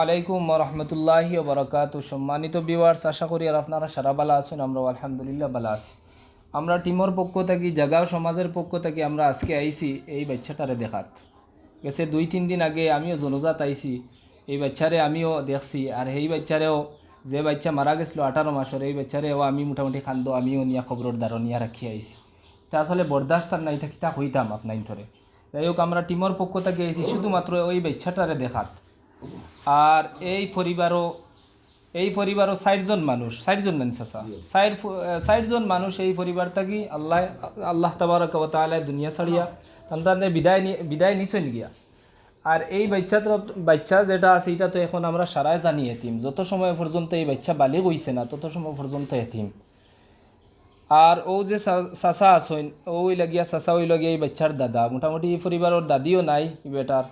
আলাইকুম রহমতুল্লাহি ওবরাকাতু। সম্মানিত ভিউয়ার্স, আশা করি আর আপনারা সারা ভালো আছেন। আমরা আলহামদুলিল্লাহ ভালো আছি। আমরা টিমের পক্ষ থেকে, জাগাও সমাজের পক্ষ থেকে আমরা আজকে আইছি এই বাচ্চাটারে দেখাত। গেছে 2-3 দিন আগে আমিও জনজাত আইছি, এই বাচ্চারে আমিও দেখছি। আর এই বাচ্চারেও, যে বাচ্চা মারা গেছিলো 18 মাসের, এই বাচ্চারেও আমি মোটামুটি খান্দ আমিও নিয়া খবরের দ্বারা নিয়া রাখি আইছি। তা আসলে বরদাস্ত আর নাই থাকি তা হইতাম আপনার ধরে। যাই হোক, আমরা টিমের পক্ষ থেকে আইছি শুধুমাত্র ওই বাচ্চাটারে দেখাত। আর এই পরিবারও 60 জন মানুষ, 60 জন নেন চাচা, 60 জন মানুষ এই পরিবার থাকি আল্লাহ তাবারক ওয়া তাআলা দুনিয়া ছাড়িয়া সন্তানদের বিদায় নিছেন গিয়া। আর এই বাচ্চা যেটা আছে এটা তো এখন আমরা সারাই জানি এতিম। যত সময় পর্যন্ত এই বাচ্চা বালিগ হইছে না তত সময় পর্যন্ত এতিম। আর ও যে চাচা আছেন, ওই লাগিয়া চাচা ওই লাগিয়া এই বাচ্চার দাদা। মোটামুটি এই পরিবারের দাদিও নাই, বেটার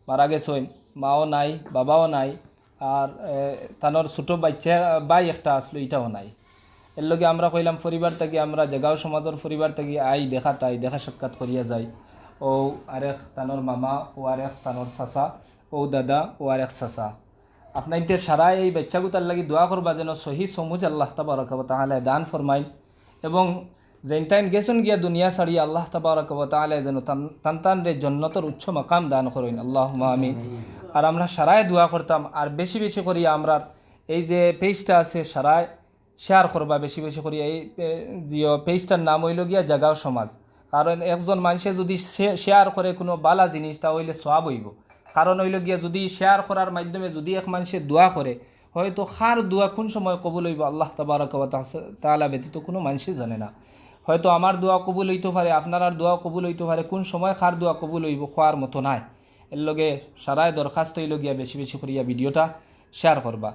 মারা গেছেন, মাও নাই, বাবাও নাই। আর তানোর ছোটো বাচ্চা বাই একটা আসলো, এটাও নাই। এর লগে আমরা কইলাম পরিবার থেকে, আমরা জাগাও সমাজের পরিবার থেকে দেখা সাক্ষাৎ করিয়া যাই। ও আরেক তানোর মামা, ও আরেক তানোর চাচা, ও দাদা, ও আরেক চাচা। আপনার সারাই এই বাচ্চাগুতার লাগি দোয়া করবা যেন সহি সমুজ আল্লাহ তাবারক ওয়া তাআলা দান ফরমাইন। এবং যেনতাইন গেছুন গিয়া দুনিয়া ছাড়িয়া আল্লাহ তাবারক ওয়া তাআলা যেন তান রে জন্নতর উচ্চ মাকাম দান করেন, আল্লাহুম্মা আমিন। আর আমরা সারাই দোয়া করতাম। আর বেশি বেশি করিয়া আমরা এই যে পেজটা আছে সারাই শেয়ার করবা, বেশি বেশি করিয়া এই পেজটার নাম হইল গিয়া জাগাও সমাজ। কারণ একজন মানুষে যদি শেয়ার করে কোনো বালা জিনিস, তা হইলে সওয়াব হইব। কারণ হইল গিয়া যদি শেয়ার করার মাধ্যমে যদি এক মানুষে দোয়া করে, হয়তো খার দোয়া কোন সময় কবুল হইব আল্লাহ তাবারক ওয়া তাআলা ব্যতীত কোনো মানুষই জানে না। হয়তো আমার দোয়া কবুল হইতে পারে, আপনার দোয়া কবুল হইতে পারে, কোন সময় খার দোয়া কবুল হইব খোয়ার মতো নাই। এর লগে সারাই দরখাস্ত হইল গিয়া বেশি বেশি করিয়া ভিডিওটা শেয়ার করবা।